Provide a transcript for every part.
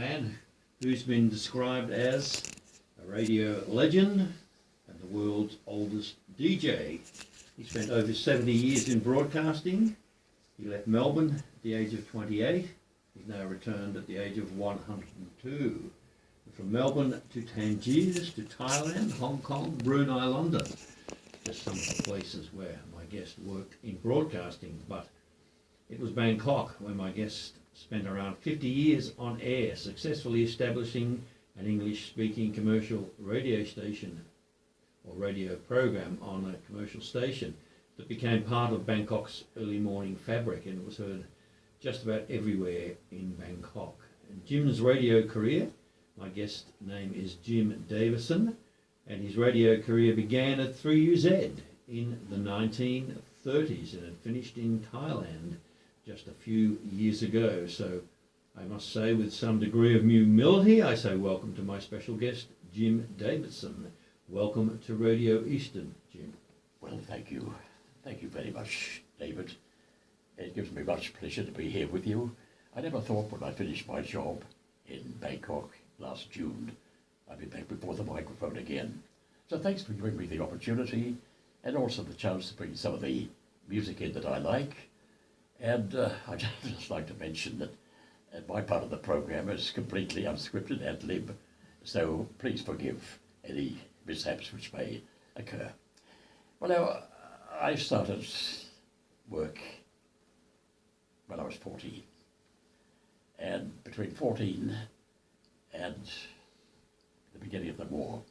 man who's been described as a radio legend and the world's oldest DJ. He spent over 70 years in broadcasting. He left Melbourne at the age of 28. He's now returned at the age of 102. From Melbourne to Tangiers to Thailand, Hong Kong, Brunei, London. Just some of the places where my guest worked in broadcasting, but it was Bangkok where my guest spent around 50 years on air, successfully establishing an English-speaking commercial radio station or radio program on a commercial station that became part of Bangkok's early morning fabric, and it was heard just about everywhere in Bangkok. And Jim's radio career, my guest name is Jim Davison, and his radio career began at 3UZ in the 1930s and it finished in Thailand just a few years ago. So I must say, with some degree of humility, I say welcome to my special guest, Jim Davison. Welcome to Radio Eastern, Jim. Well, thank you. Thank you very much, David. It gives me much pleasure to be here with you. I never thought when I finished my job in Bangkok last June, I'd be back before the microphone again. So thanks for giving me the opportunity and also the chance to bring some of the music in that I like. And I'd just like to mention that my part of the program is completely unscripted ad lib, so please forgive any mishaps which may occur. Well, now, I started work when I was 14, and between 14 and the beginning of the war,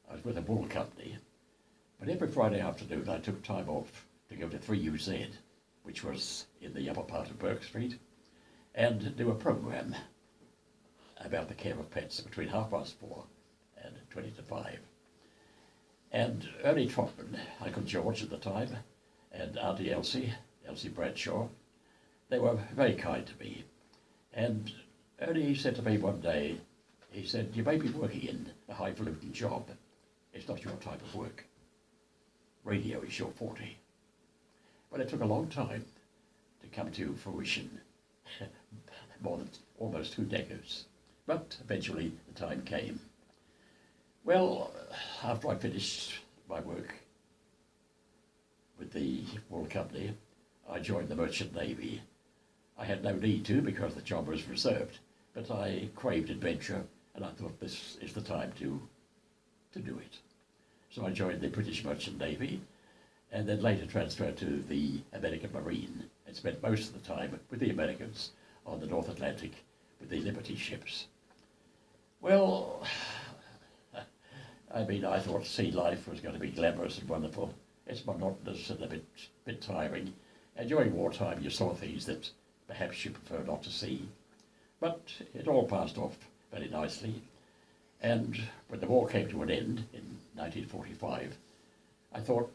I was with a wool company, but every Friday afternoon I took time off to go to 3UZ, which was in the upper part of Burke Street, and do a program about the care of pets between 4:30 and 20 to 5. And Ernie Trotman, Uncle George at the time, and Auntie Elsie Bradshaw, they were very kind to me. And Ernie said to me one day, he said, "You may be working in a highfalutin job. It's not your type of work. Radio is your forte." Well, it took a long time to come to fruition, more than almost 2 decades. But eventually the time came. Well, after I finished my work with the wool company, I joined the Merchant Navy. I had no need to because the job was reserved, but I craved adventure and I thought this is the time to do it. So I joined the British Merchant Navy and then later transferred to the American Marine and spent most of the time with the Americans on the North Atlantic with the Liberty ships. Well, I mean, I thought sea life was going to be glamorous and wonderful. It's monotonous and a bit tiring. And during wartime, you saw things that perhaps you prefer not to see. But it all passed off very nicely. And when the war came to an end in 1945, I thought,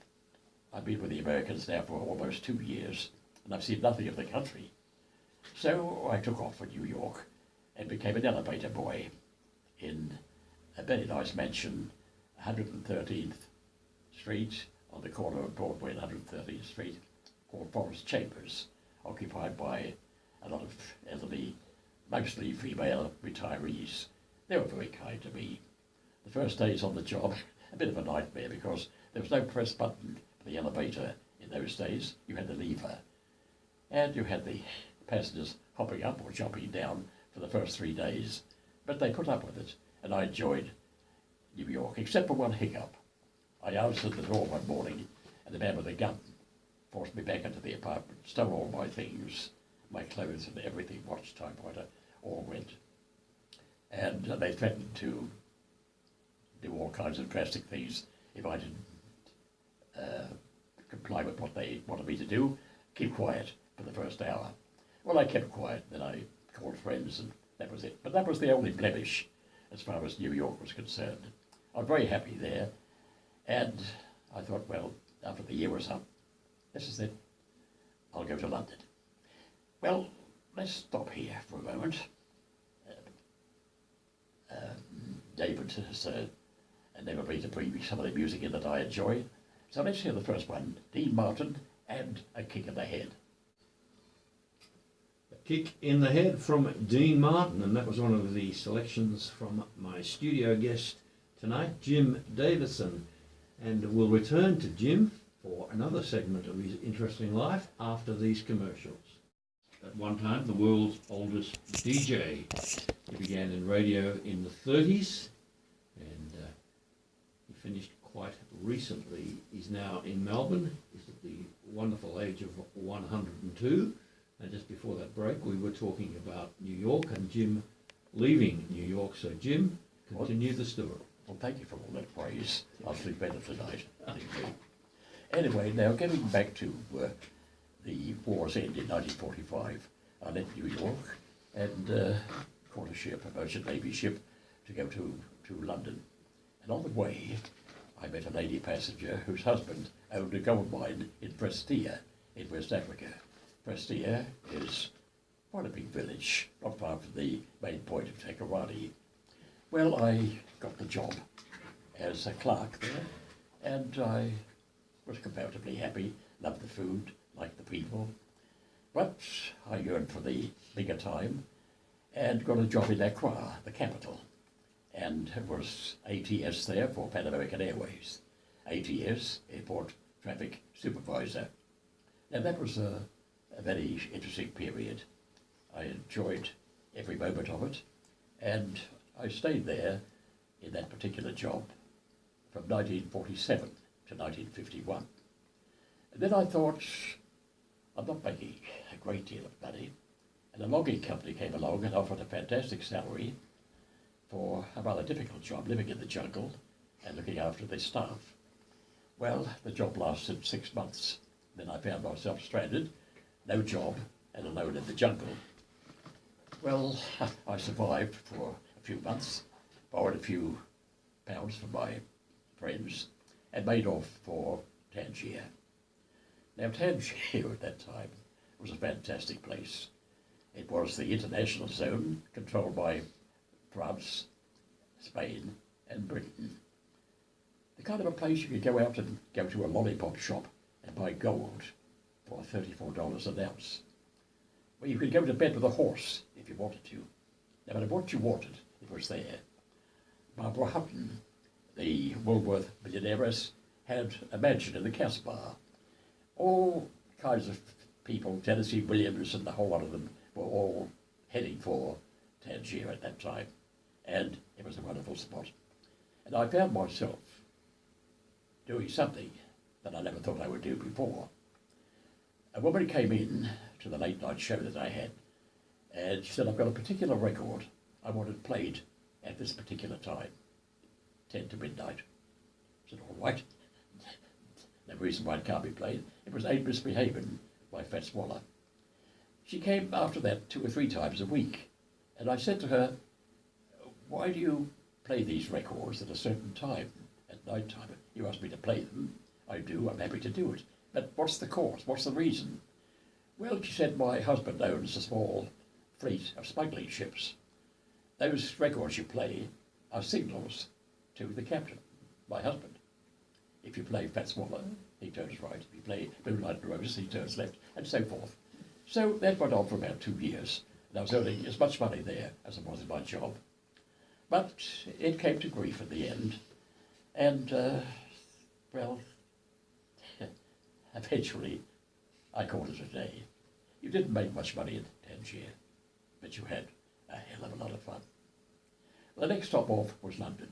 I've been with the Americans now for almost 2 years, and I've seen nothing of the country. So I took off for New York and became an elevator boy in a very nice mansion, 113th Street, on the corner of Broadway and 113th Street, called Forest Chambers, occupied by a lot of elderly, mostly female retirees. They were very kind to me. The first days on the job, a bit of a nightmare because there was no press button for the elevator in those days. You had the lever, and you had the passengers hopping up or jumping down for the first 3 days. But they put up with it, and I enjoyed New York, except for one hiccup. I answered the door one morning, and the man with a gun forced me back into the apartment, stole all my things, my clothes and everything, watch, typewriter, all went. And they threatened to do all kinds of drastic things if I didn't comply with what they wanted me to do. Keep quiet for the first hour. Well, I kept quiet, then I called friends, and that was it. But that was the only blemish as far as New York was concerned. I was very happy there, and I thought, well, after the year was up, this is it, I'll go to London. Well, let's stop here for a moment. David has enabled me to bring me some of the music in that I enjoy. So let's hear the first one, Dean Martin and A Kick in the Head. Kick in the Head from Dean Martin, and that was one of the selections from my studio guest tonight, Jim Davison. And we'll return to Jim for another segment of his interesting life after these commercials. At one time, the world's oldest DJ. He began in radio in the 30s, and he finished quite recently. He's now in Melbourne. He's at the wonderful age of 102. And just before that break, we were talking about New York and Jim leaving New York. So, Jim, continue the story. Well, thank you for all that praise. I'll sleep better tonight. Anyway, now getting back to the war's end in 1945, I left New York and caught a ship, a merchant navy ship, to go to London. And on the way, I met a lady passenger whose husband owned a gold mine in Prestia in West Africa. Prestia is quite a big village, not far from the main point of Takoradi. Well, I got the job as a clerk there, and I was comparatively happy, loved the food, liked the people, but I yearned for the bigger time and got a job in Accra, the capital, and it was ATS there for Pan American Airways. ATS, Airport Traffic Supervisor. Now that was a very interesting period. I enjoyed every moment of it, and I stayed there in that particular job from 1947 to 1951. And then I thought, I'm not making a great deal of money, and a logging company came along and offered a fantastic salary for a rather difficult job, living in the jungle and looking after their staff. Well, the job lasted 6 months. Then I found myself stranded, no job, and alone in the jungle. Well, I survived for a few months, borrowed a few pounds from my friends, and made off for Tangier. Now, Tangier at that time was a fantastic place. It was the international zone controlled by France, Spain, and Britain. The kind of a place you could go out and go to a lollipop shop and buy gold for $34 an ounce. Well, you could go to bed with a horse if you wanted to. No matter what you wanted, it was there. Barbara Hutton, the Woolworth millionairess, had a mansion in the Casbah. All kinds of people, Tennessee Williams and the whole lot of them, were all heading for Tangier at that time. And it was a wonderful spot. And I found myself doing something that I never thought I would do before. A woman came in to the late night show that I had, and she said, I've got a particular record I wanted played at this particular time, 10 to midnight. I said, all right. No reason why it can't be played. It was Ain't Misbehavin' by Fats Waller. She came after that 2 or 3 times a week, and I said to her, why do you play these records at a certain time at night time? You asked me to play them. I do, I'm happy to do it. But what's the cause? What's the reason? Well, she said, my husband owns a small fleet of smuggling ships. Those records you play are signals to the captain, my husband. If you play Fats Waller, he turns right. If you play Moonlight and Roses, he turns left, and so forth. So that went on for about 2 years, and I was earning as much money there as I was in my job. But it came to grief at the end, and, well, eventually I called it a day. You didn't make much money in Tangier, but you had a hell of a lot of fun. The next stop off was London.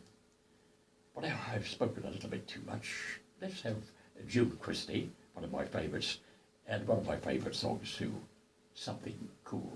But now I've spoken a little bit too much. Let's have June Christie, one of my favourites, and one of my favourite songs too, Something Cool.